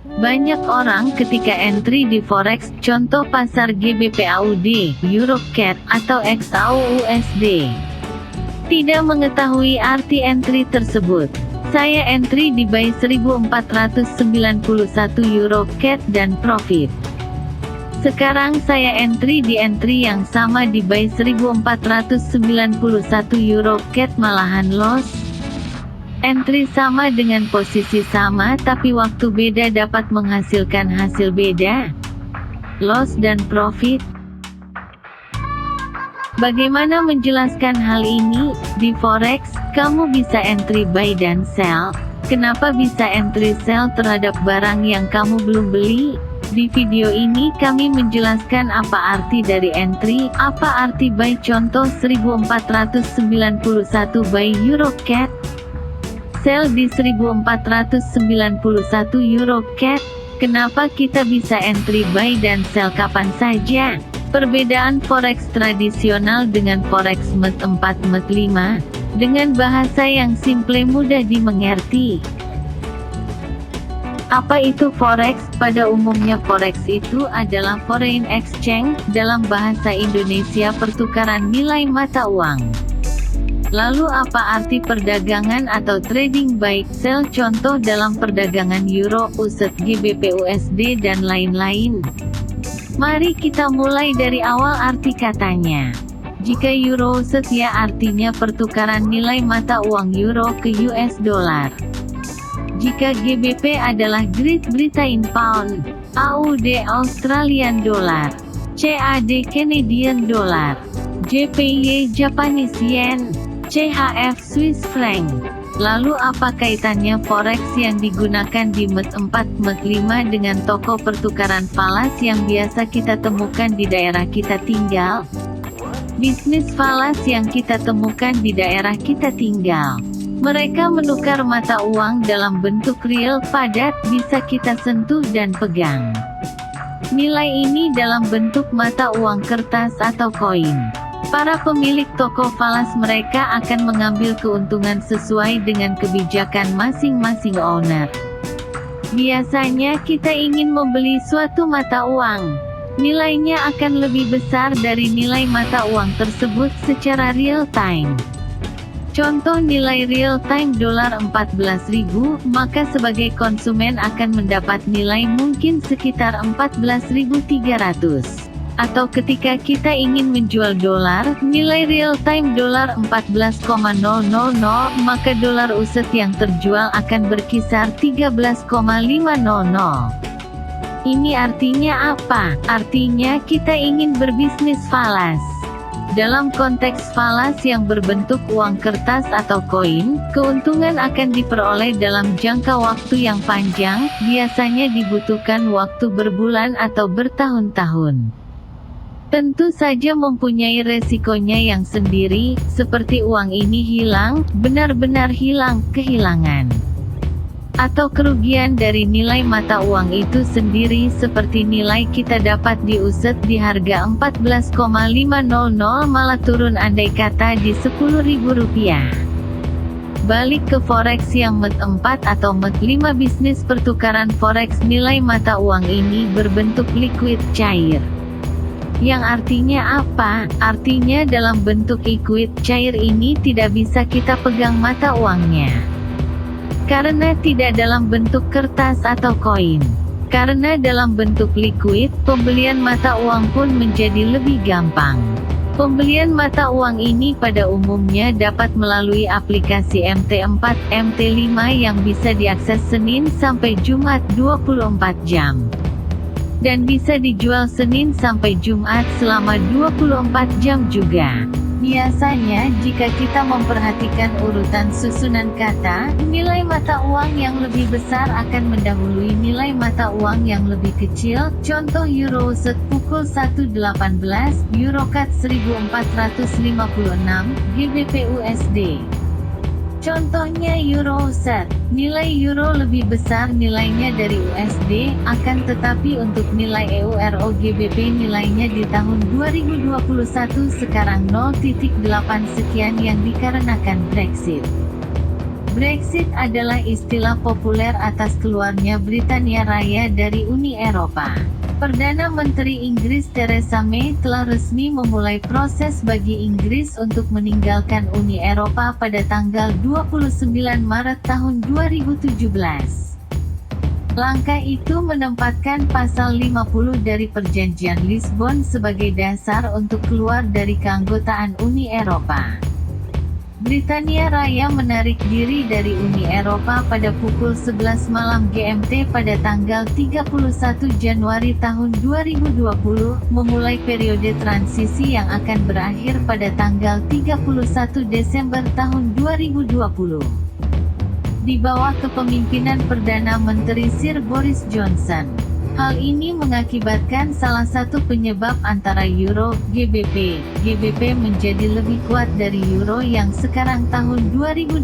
Banyak orang ketika entry di forex, contoh pasar GBP AUD, Euro CAD, atau XAU USD, tidak mengetahui arti entry tersebut. Saya entry di buy 1491 Euro CAD dan profit. Sekarang saya entry di entry yang sama di buy 1491 Euro CAD malahan loss. Entry sama dengan posisi sama tapi waktu beda dapat menghasilkan hasil beda. Loss dan profit. Bagaimana menjelaskan hal ini? Di forex, kamu bisa entry buy dan sell. Kenapa bisa entry sell terhadap barang yang kamu belum beli? Di video ini kami menjelaskan apa arti dari entry, apa arti buy contoh 1491 buy Euro CAD, sell di 1491 Euro CAD. Kenapa kita bisa entry buy dan sell kapan saja? Perbedaan forex tradisional dengan forex MET 4 MET 5, dengan bahasa yang simple mudah dimengerti. Apa itu forex? Pada umumnya forex itu adalah foreign exchange, dalam bahasa Indonesia pertukaran nilai mata uang. Lalu apa arti perdagangan atau trading buy, sell contoh dalam perdagangan Euro, USD, GBP USD dan lain-lain? Mari kita mulai dari awal arti katanya. Jika Euro USD ya artinya pertukaran nilai mata uang Euro ke US dollar. Jika GBP adalah Great Britain Pound, AUD Australian Dollar, CAD Canadian Dollar, JPY Japanese Yen, CHF Swiss Franc. Lalu apa kaitannya forex yang digunakan di MET 4 MET 5 dengan toko pertukaran falas yang biasa kita temukan di daerah kita tinggal? Bisnis falas yang kita temukan di daerah kita tinggal. Mereka menukar mata uang dalam bentuk real padat, bisa kita sentuh dan pegang. Nilai ini dalam bentuk mata uang kertas atau koin. Para pemilik toko falas mereka akan mengambil keuntungan sesuai dengan kebijakan masing-masing owner. Biasanya kita ingin membeli suatu mata uang. Nilainya akan lebih besar dari nilai mata uang tersebut secara real time. Contoh nilai real time dolar 14.000, maka sebagai konsumen akan mendapat nilai mungkin sekitar 14.300. Atau ketika kita ingin menjual dolar, nilai real time dolar 14,000, maka dolar USD yang terjual akan berkisar 13,500. Ini artinya apa? Artinya kita ingin berbisnis falas. Dalam konteks falas yang berbentuk uang kertas atau koin, keuntungan akan diperoleh dalam jangka waktu yang panjang, biasanya dibutuhkan waktu berbulan atau bertahun-tahun. Tentu saja mempunyai resikonya yang sendiri, seperti uang ini hilang, benar-benar hilang, kehilangan. Atau kerugian dari nilai mata uang itu sendiri seperti nilai kita dapat di USD di harga 14,500 malah turun andai kata di Rp10.000. Balik ke forex yang MET 4 atau MET 5, bisnis pertukaran forex nilai mata uang ini berbentuk liquid cair. Yang artinya apa? Artinya dalam bentuk liquid cair ini tidak bisa kita pegang mata uangnya. Karena tidak dalam bentuk kertas atau koin. Karena dalam bentuk liquid, pembelian mata uang pun menjadi lebih gampang. Pembelian mata uang ini pada umumnya dapat melalui aplikasi MT4, MT5 yang bisa diakses Senin sampai Jumat 24 jam. Dan bisa dijual Senin sampai Jumat selama 24 jam juga. Biasanya, jika kita memperhatikan urutan susunan kata, nilai mata uang yang lebih besar akan mendahului nilai mata uang yang lebih kecil. Contoh Euro USD pukul 1.18, EuroCAD 1456, GBP USD. Contohnya Euro USD, nilai Euro lebih besar nilainya dari USD, akan tetapi untuk nilai EURO GBP nilainya di tahun 2021 sekarang 0.8 sekian yang dikarenakan Brexit. Brexit adalah istilah populer atas keluarnya Britania Raya dari Uni Eropa. Perdana Menteri Inggris Theresa May telah resmi memulai proses bagi Inggris untuk meninggalkan Uni Eropa pada tanggal 29 Maret tahun 2017. Langkah itu menempatkan pasal 50 dari Perjanjian Lisbon sebagai dasar untuk keluar dari keanggotaan Uni Eropa. Britania Raya menarik diri dari Uni Eropa pada pukul 11 malam GMT pada tanggal 31 Januari tahun 2020, memulai periode transisi yang akan berakhir pada tanggal 31 Desember tahun 2020. Di bawah kepemimpinan Perdana Menteri Sir Boris Johnson. Hal ini mengakibatkan salah satu penyebab antara Euro, GBP menjadi lebih kuat dari Euro yang sekarang tahun 2021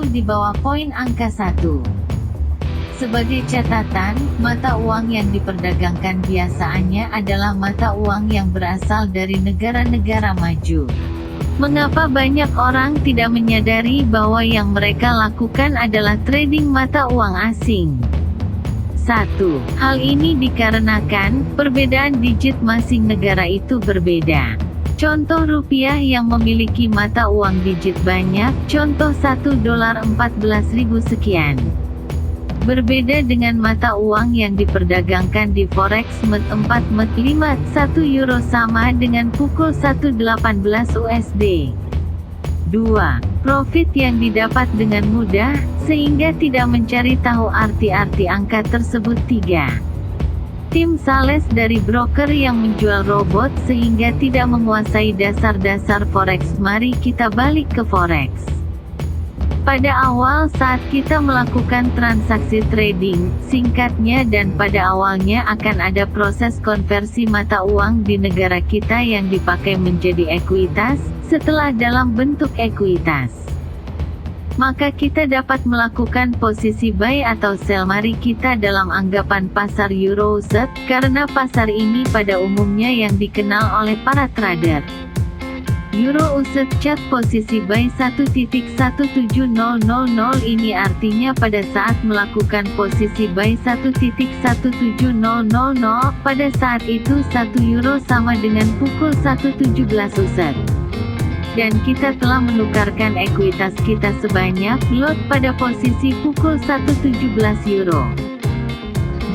di bawah poin angka 1. Sebagai catatan, mata uang yang diperdagangkan biasanya adalah mata uang yang berasal dari negara-negara maju. Mengapa banyak orang tidak menyadari bahwa yang mereka lakukan adalah trading mata uang asing? 1. Hal ini dikarenakan, perbedaan digit masing negara itu berbeda. Contoh rupiah yang memiliki mata uang digit banyak, contoh $1 14.000 sekian. Berbeda dengan mata uang yang diperdagangkan di Forex MET 4 MET 5, 1 euro sama dengan pukul 1.18 USD. 2. Profit yang didapat dengan mudah, sehingga tidak mencari tahu arti-arti angka tersebut. 3. Tim sales dari broker yang menjual robot sehingga tidak menguasai dasar-dasar forex. Mari kita balik ke forex. Pada awal saat kita melakukan transaksi trading, singkatnya dan pada awalnya akan ada proses konversi mata uang di negara kita yang dipakai menjadi ekuitas, setelah dalam bentuk ekuitas. Maka kita dapat melakukan posisi buy atau sell. Mari kita dalam anggapan pasar Euro USD, karena pasar ini pada umumnya yang dikenal oleh para trader. Euro USD chart posisi buy 1.17000, ini artinya pada saat melakukan posisi buy 1.17000, pada saat itu 1 euro sama dengan pukul 1.17 USD. Dan kita telah menukarkan ekuitas kita sebanyak lot pada posisi pukul 1.17 euro.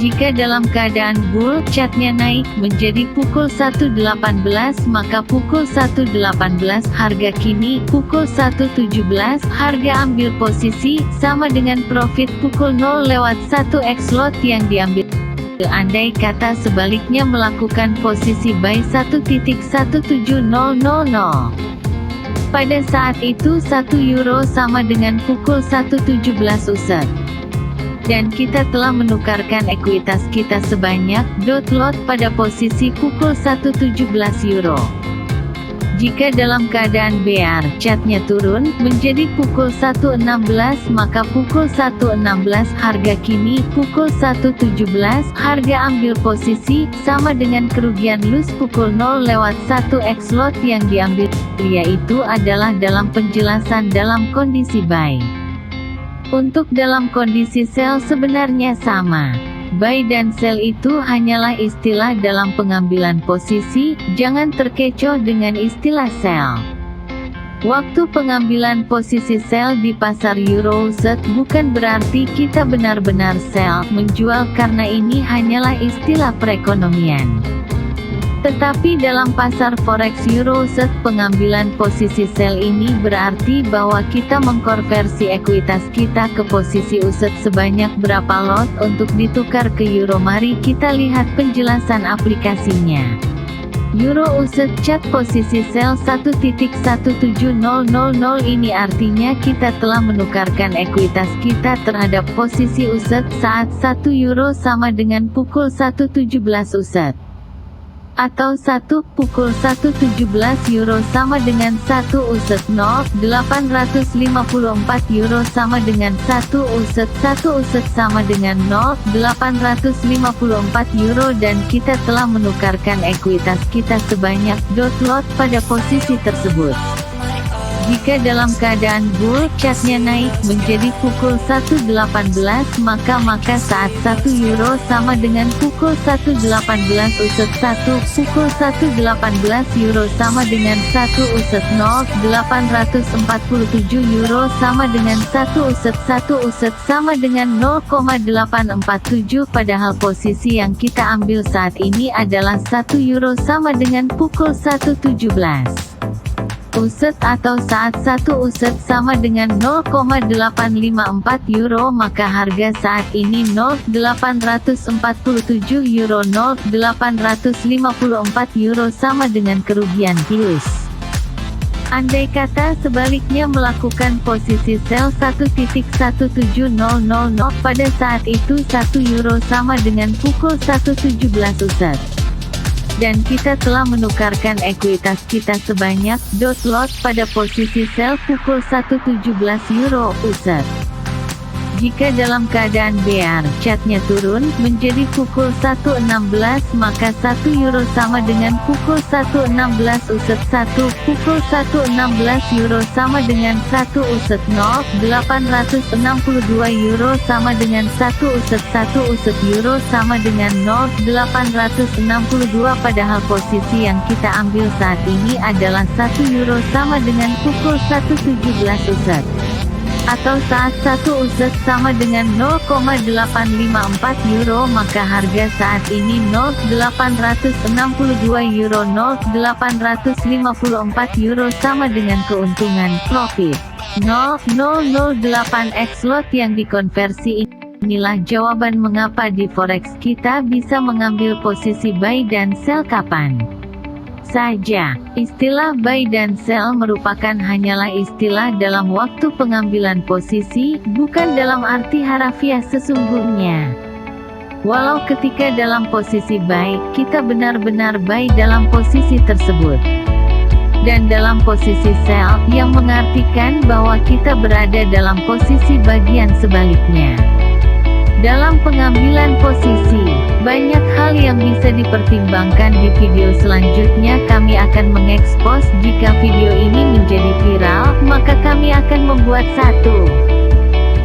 Jika dalam keadaan bull, chartnya naik menjadi pukul 1.18, maka pukul 1.18 harga kini, pukul 1.17 harga ambil posisi, sama dengan profit pukul 0/1x lot yang diambil. Andai kata sebaliknya melakukan posisi buy 1.17000. Pada saat itu 1 euro sama dengan pukul 1.17 USD. Dan kita telah menukarkan ekuitas kita sebanyak lot pada posisi pukul 1.17 euro. Jika dalam keadaan bear, chartnya turun menjadi pukul 1.16, maka pukul 1.16 harga kini, pukul 1.17 harga ambil posisi, sama dengan kerugian loss pukul 0/1x lot yang diambil, yaitu adalah dalam penjelasan dalam kondisi buy. Untuk dalam kondisi sell sebenarnya sama. Buy dan sell itu hanyalah istilah dalam pengambilan posisi, jangan terkecoh dengan istilah sell. Waktu pengambilan posisi sell di pasar Euro USD bukan berarti kita benar-benar sell, menjual, karena ini hanyalah istilah perekonomian. Tetapi dalam pasar forex Euro USD, pengambilan posisi sell ini berarti bahwa kita mengkonversi ekuitas kita ke posisi USD sebanyak berapa lot untuk ditukar ke euro. Mari kita lihat penjelasan aplikasinya. Euro USD chart posisi sell 1.17000, ini artinya kita telah menukarkan ekuitas kita terhadap posisi USD saat 1 euro sama dengan pukul 1.17 USD. Atau 1 pukul 1.17 euro sama dengan 1 USD. 854 euro sama dengan 1 USD. 1 USD sama dengan 854 euro, dan kita telah menukarkan ekuitas kita sebanyak lot pada posisi tersebut. Jika dalam keadaan bull, chartnya naik menjadi pukul 1.18 maka saat 1 euro sama dengan pukul 1.18 USD 1, pukul 1.18 euro sama dengan 1 USD 0.847 euro sama dengan 1 USD 1 USD sama dengan 0,847 padahal posisi yang kita ambil saat ini adalah 1 euro sama dengan pukul 1.17 USD atau saat 1 USD sama dengan 0,854 euro maka harga saat ini 0.847 euro 0.854 euro sama dengan kerugian plus. Andai kata sebaliknya melakukan posisi sell 1.17000 pada saat itu 1 euro sama dengan pukul 1.17 USD. Dan kita telah menukarkan ekuitas kita sebanyak lot pada posisi sell pukul 1.17 euro USD. Jika dalam keadaan bear, chartnya turun menjadi pukul 1.16 maka 1 euro sama dengan pukul 1.16 USD 1, pukul 1.16 euro sama dengan 1 USD 0.862 euro sama dengan 1 USD 1 USD euro sama dengan 0.862 padahal posisi yang kita ambil saat ini adalah 1 euro sama dengan pukul 1.17 USD. Atau saat 1 USD sama dengan 0,854 euro maka harga saat ini 0.862 euro 0.854 euro sama dengan keuntungan profit 0.008 lot yang dikonversi. Inilah jawaban mengapa di forex kita bisa mengambil posisi buy dan sell kapan saja. Istilah buy dan sell merupakan hanyalah istilah dalam waktu pengambilan posisi, bukan dalam arti harafiah sesungguhnya. Walau ketika dalam posisi buy, kita benar-benar buy dalam posisi tersebut. Dan dalam posisi sell, yang mengartikan bahwa kita berada dalam posisi bagian sebaliknya. Dalam pengambilan posisi, banyak hal yang bisa dipertimbangkan. Di video selanjutnya kami akan mengekspos jika video ini menjadi viral, maka kami akan membuat satu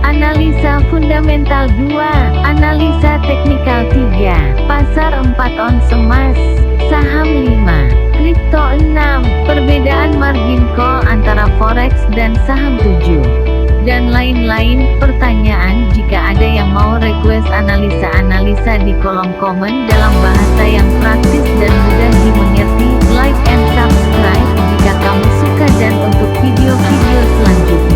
analisa fundamental 2, analisa teknikal 3, pasar 4 ons emas, saham 5, kripto 6, perbedaan margin call antara forex dan saham 7. Dan lain-lain. Pertanyaan, jika ada yang mau request analisa-analisa di kolom komen dalam bahasa yang praktis dan mudah dimengerti, like and subscribe jika kamu suka dan untuk video-video selanjutnya.